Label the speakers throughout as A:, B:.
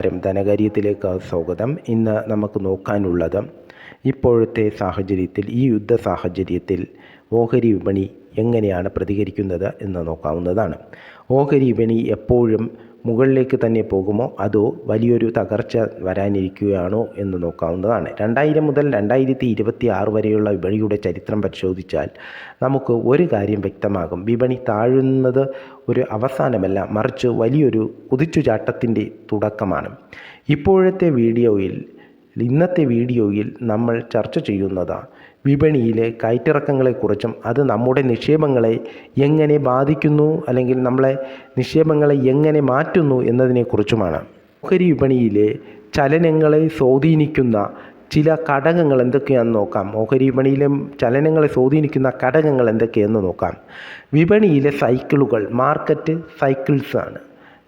A: ധനകാര്യത്തിലേക്ക് സ്വാഗതം. ഇന്ന് നമുക്ക് നോക്കാനുള്ളത് ഇപ്പോഴത്തെ സാഹചര്യത്തിൽ, ഈ യുദ്ധ സാഹചര്യത്തിൽ ഓഹരി വിപണി എങ്ങനെയാണ് പ്രതികരിക്കുന്നത് എന്ന് നോക്കാവുന്നതാണ്. ഓഹരി വിപണി എപ്പോഴും മുകളിലേക്ക് തന്നെ പോകുമോ അതോ വലിയൊരു തകർച്ച വരാനിരിക്കുകയാണോ എന്ന് നോക്കാവുന്നതാണ്. 2000 മുതൽ 2026 വരെയുള്ള വിപണിയുടെ ചരിത്രം പരിശോധിച്ചാൽ നമുക്ക് ഒരു കാര്യം വ്യക്തമാകും. വിപണി താഴുന്നത് ഒരു അവസാനമല്ല, മറിച്ച് വലിയൊരു കുതിച്ചുചാട്ടത്തിൻ്റെ തുടക്കമാണ്. ഇന്നത്തെ വീഡിയോയിൽ നമ്മൾ ചർച്ച ചെയ്യുന്നത് വിപണിയിലെ കയറ്റിറക്കങ്ങളെക്കുറിച്ചും അത് നമ്മുടെ നിക്ഷേപങ്ങളെ എങ്ങനെ ബാധിക്കുന്നു, അല്ലെങ്കിൽ നമ്മളെ നിക്ഷേപങ്ങളെ എങ്ങനെ മാറ്റുന്നു എന്നതിനെക്കുറിച്ചുമാണ്. ഓഹരി വിപണിയിലെ ചലനങ്ങളെ സ്വാധീനിക്കുന്ന ചില ഘടകങ്ങൾ എന്തൊക്കെയാണെന്ന് നോക്കാം. ഓഹരി വിപണിയിലെ ചലനങ്ങളെ സ്വാധീനിക്കുന്ന ഘടകങ്ങൾ എന്തൊക്കെയെന്ന് നോക്കാം. വിപണിയിലെ സൈക്കിളുകൾ, മാർക്കറ്റ് സൈക്കിൾസാണ്.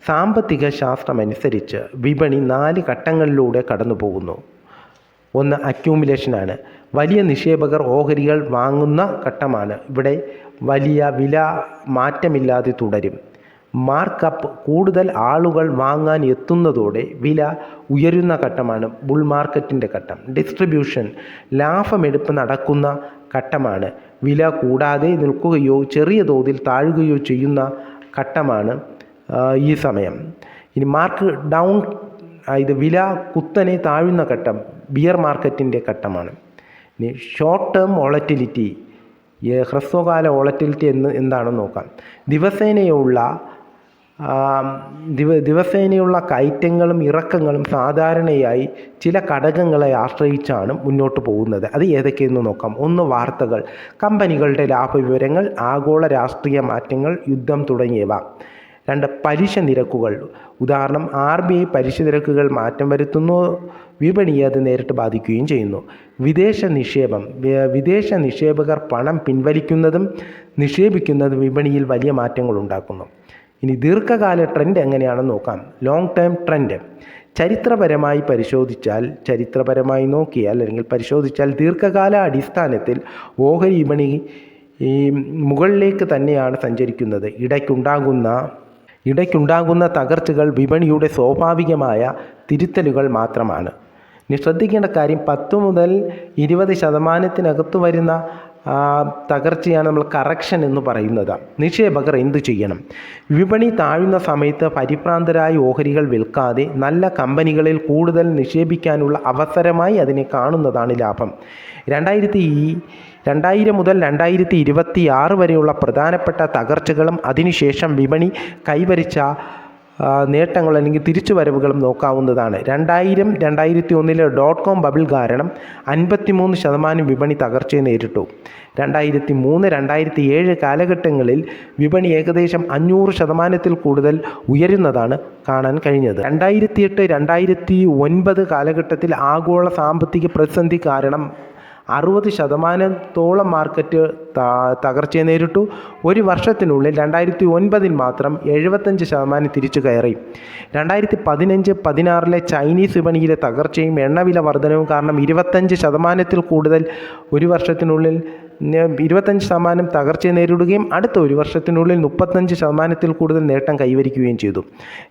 A: സാമ്പത്തിക ശാസ്ത്രമനുസരിച്ച് വിപണി 4 ഘട്ടങ്ങളിലൂടെ കടന്നു പോകുന്നു. ഒന്ന് അക്യൂമുലേഷനാണ്. വലിയ നിക്ഷേപകർ ഓഹരികൾ വാങ്ങുന്ന ഘട്ടമാണ്. ഇവിടെ വലിയ വില മാറ്റമില്ലാതെ തുടരും. മാർക്കപ്പ്, കൂടുതൽ ആളുകൾ വാങ്ങാൻ എത്തുന്നതോടെ വില ഉയരുന്ന ഘട്ടമാണ് ബുൾ മാർക്കറ്റിൻ്റെ ഘട്ടം. ഡിസ്ട്രിബ്യൂഷൻ, ലാഭമെടുപ്പ് നടക്കുന്ന ഘട്ടമാണ്. വില കൂടാതെ നിൽക്കുകയോ ചെറിയ തോതിൽ താഴുകയോ ചെയ്യുന്ന ഘട്ടമാണ് ഈ സമയം. ഇനി മാർക്ക് ഡൗൺ, ഇത് വില കുത്തനെ താഴുന്ന ഘട്ടം ബിയർ മാർക്കറ്റിൻ്റെ ഘട്ടമാണ്. ഇനി ഷോർട്ട് ടേം വോളറ്റിലിറ്റി, ഹ്രസ്വകാല വോളറ്റിലിറ്റി എന്താണെന്ന് നോക്കാം. ദിവസേനയുള്ള കയറ്റങ്ങളും ഇറക്കങ്ങളും സാധാരണയായി ചില ഘടകങ്ങളെ ആശ്രയിച്ചാണ് മുന്നോട്ട് പോകുന്നത്. അത് ഏതൊക്കെയെന്ന് നോക്കാം. ഒന്ന്, വാർത്തകൾ, കമ്പനികളുടെ ലാഭവിവരങ്ങൾ, ആഗോള രാഷ്ട്രീയ മാറ്റങ്ങൾ, യുദ്ധം തുടങ്ങിയവ. 2, പലിശ നിരക്കുകൾ. ഉദാഹരണം, RBI പലിശ നിരക്കുകൾ മാറ്റം വരുത്തുന്നു, വിപണിയെ അത് നേരിട്ട് ബാധിക്കുകയും ചെയ്യുന്നു. വിദേശ നിക്ഷേപം, വിദേശ നിക്ഷേപകർ പണം പിൻവലിക്കുന്നതും നിക്ഷേപിക്കുന്നതും വിപണിയിൽ വലിയ മാറ്റങ്ങൾ ഉണ്ടാക്കുന്നു. ഇനി ദീർഘകാല ട്രെൻഡ് എങ്ങനെയാണെന്ന് നോക്കാം. Long term trend. ചരിത്രപരമായി പരിശോധിച്ചാൽ ദീർഘകാല അടിസ്ഥാനത്തിൽ ഓഹരി വിപണി മുകളിലേക്ക് തന്നെയാണ് സഞ്ചരിക്കുന്നത്. ഇടയ്ക്കുണ്ടാകുന്ന തകർച്ചകൾ വിപണിയുടെ സ്വാഭാവികമായ തിരുത്തലുകൾ മാത്രമാണ്. ഇനി ശ്രദ്ധിക്കേണ്ട കാര്യം, 10 മുതൽ 20% വരുന്ന തകർച്ചയാണ് നമ്മൾ കറക്ഷൻ എന്ന് പറയുന്നത്. നിക്ഷേപകർ എന്തു ചെയ്യണം? വിപണി താഴുന്ന സമയത്ത് പരിഭ്രാന്തരായ ഓഹരികൾ വിൽക്കാതെ നല്ല കമ്പനികളിൽ കൂടുതൽ നിക്ഷേപിക്കാനുള്ള അവസരമായി അതിനെ കാണുന്നതാണ് ലാഭം. 2000 മുതൽ 2026 വരെയുള്ള പ്രധാനപ്പെട്ട തകർച്ചകളും അതിനുശേഷം വിപണി കൈവരിച്ച നേട്ടങ്ങൾ അല്ലെങ്കിൽ തിരിച്ചുവരവുകളും നോക്കാവുന്നതാണ്. 2000-2001 .com ബബിൾ കാരണം 53% വിപണി തകർച്ചയെ നേരിട്ടു. 2003-2007 കാലഘട്ടങ്ങളിൽ വിപണി ഏകദേശം 500% കൂടുതൽ ഉയരുന്നതാണ് കാണാൻ കഴിഞ്ഞത്. 2008-2009 കാലഘട്ടത്തിൽ ആഗോള സാമ്പത്തിക പ്രതിസന്ധി കാരണം 60% മാർക്കറ്റ് തകർച്ചയെ നേരിട്ടു. ഒരു വർഷത്തിനുള്ളിൽ 2009 മാത്രം 75% തിരിച്ചു കയറി. 2015-16 ചൈനീസ് വിപണിയിലെ തകർച്ചയും എണ്ണവില വർധനവും കാരണം 25% കൂടുതൽ ഒരു വർഷത്തിനുള്ളിൽ 25% തകർച്ചയെ നേരിടുകയും അടുത്ത ഒരു വർഷത്തിനുള്ളിൽ 35% കൂടുതൽ നേട്ടം കൈവരിക്കുകയും ചെയ്തു.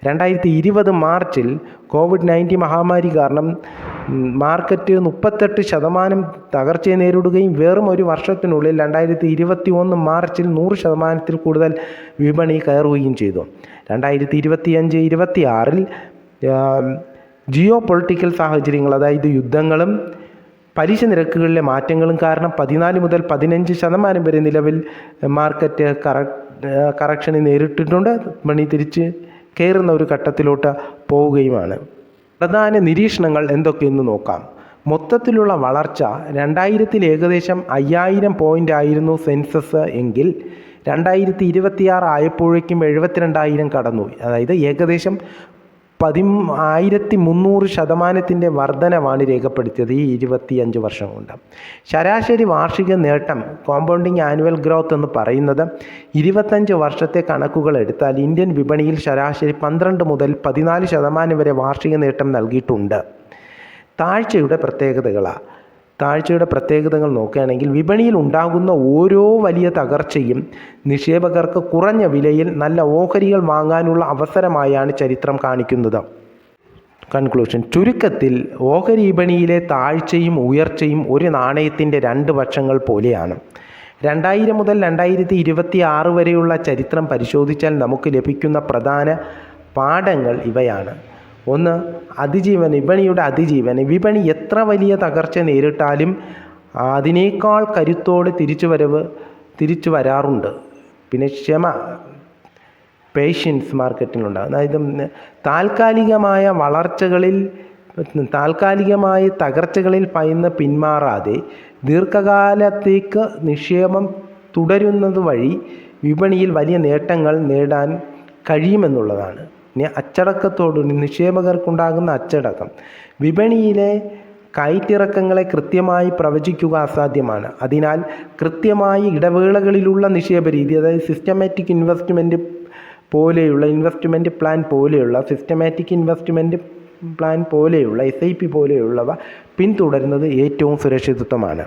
A: 2020 മാർച്ചിൽ COVID-19 മഹാമാരി കാരണം മാർക്കറ്റ് 38% തകർച്ചയെ നേരിടുകയും വെറും ഒരു വർഷത്തിനുള്ളിൽ 2021 മാർച്ചിൽ 100% കൂടുതൽ വിപണി കയറുകയും ചെയ്തു. 2025-26 ജിയോ പൊളിറ്റിക്കൽ സാഹചര്യങ്ങൾ, അതായത് യുദ്ധങ്ങളും പലിശ നിരക്കുകളിലെ മാറ്റങ്ങളും കാരണം 14 മുതൽ 15% വരെ നിലവിൽ മാർക്കറ്റ് കറക്ഷനെ നേരിട്ടിട്ടുണ്ട്. വിപണി തിരിച്ച് കയറുന്ന ഒരു ഘട്ടത്തിലോട്ട് പോവുകയുമാണ്. പ്രധാന നിരീക്ഷണങ്ങൾ എന്തൊക്കെയെന്ന് നോക്കാം. മൊത്തത്തിലുള്ള വളർച്ച 2000 ഏകദേശം 5000 പോയിൻ്റ് ആയിരുന്നു സെൻസസ് എങ്കിൽ 2026 ആയപ്പോഴേക്കും 72,000 കടന്നു. അതായത് ഏകദേശം 1300% വർധനവാണ് രേഖപ്പെടുത്തിയത് ഈ 25 വർഷം കൊണ്ട്. ശരാശരി വാർഷിക നേട്ടം, കോമ്പൗണ്ടിങ് ആനുവൽ ഗ്രോത്ത് എന്ന് പറയുന്നത് 25 വർഷത്തെ കണക്കുകൾ എടുത്താൽ ഇന്ത്യൻ വിപണിയിൽ ശരാശരി 12 മുതൽ 14% വരെ വാർഷിക നേട്ടം നൽകിയിട്ടുണ്ട്. താഴ്ചയുടെ പ്രത്യേകതകൾ നോക്കുകയാണെങ്കിൽ വിപണിയിൽ ഉണ്ടാകുന്ന ഓരോ വലിയ തകർച്ചയും നിക്ഷേപകർക്ക് കുറഞ്ഞ വിലയിൽ നല്ല ഓഹരികൾ വാങ്ങാനുള്ള അവസരമായാണ് ചരിത്രം കാണിക്കുന്നത്. കൺക്ലൂഷൻ. ചുരുക്കത്തിൽ ഓഹരി വിപണിയിലെ താഴ്ചയും ഉയർച്ചയും ഒരു നാണയത്തിൻ്റെ രണ്ട് വശങ്ങൾ പോലെയാണ്. 2000 മുതൽ 2026 വരെയുള്ള ചരിത്രം പരിശോധിച്ചാൽ നമുക്ക് ലഭിക്കുന്ന പ്രധാന പാഠങ്ങൾ ഇവയാണ്. ഒന്ന്, വിപണിയുടെ അതിജീവനം. വിപണി എത്ര വലിയ തകർച്ച നേരിട്ടാലും അതിനേക്കാൾ കരുത്തോടെ തിരിച്ചു വരാറുണ്ട്. പിന്നെ പേഷ്യൻസ് മാർക്കറ്റിനുണ്ട്. അതായത് താൽക്കാലികമായ തകർച്ചകളിൽ ഭയന്ന് പിന്മാറാതെ ദീർഘകാലത്തേക്ക് നിക്ഷേപം തുടരുന്നത് വഴി വിപണിയിൽ വലിയ നേട്ടങ്ങൾ നേടാൻ കഴിയുമെന്നുള്ളതാണ്. ഇനി നിക്ഷേപകർക്കുണ്ടാകുന്ന അച്ചടക്കം. വിപണിയിലെ കയറ്റിറക്കങ്ങളെ കൃത്യമായി പ്രവചിക്കുക അസാധ്യമാണ്. അതിനാൽ കൃത്യമായ ഇടവേളകളിലുള്ള നിക്ഷേപ രീതി, അതായത് സിസ്റ്റമാറ്റിക് ഇൻവെസ്റ്റ്മെൻറ്റ് പ്ലാൻ പോലെയുള്ള SIP പോലെയുള്ളവ പിന്തുടരുന്നത് ഏറ്റവും സുരക്ഷിതത്വമാണ്.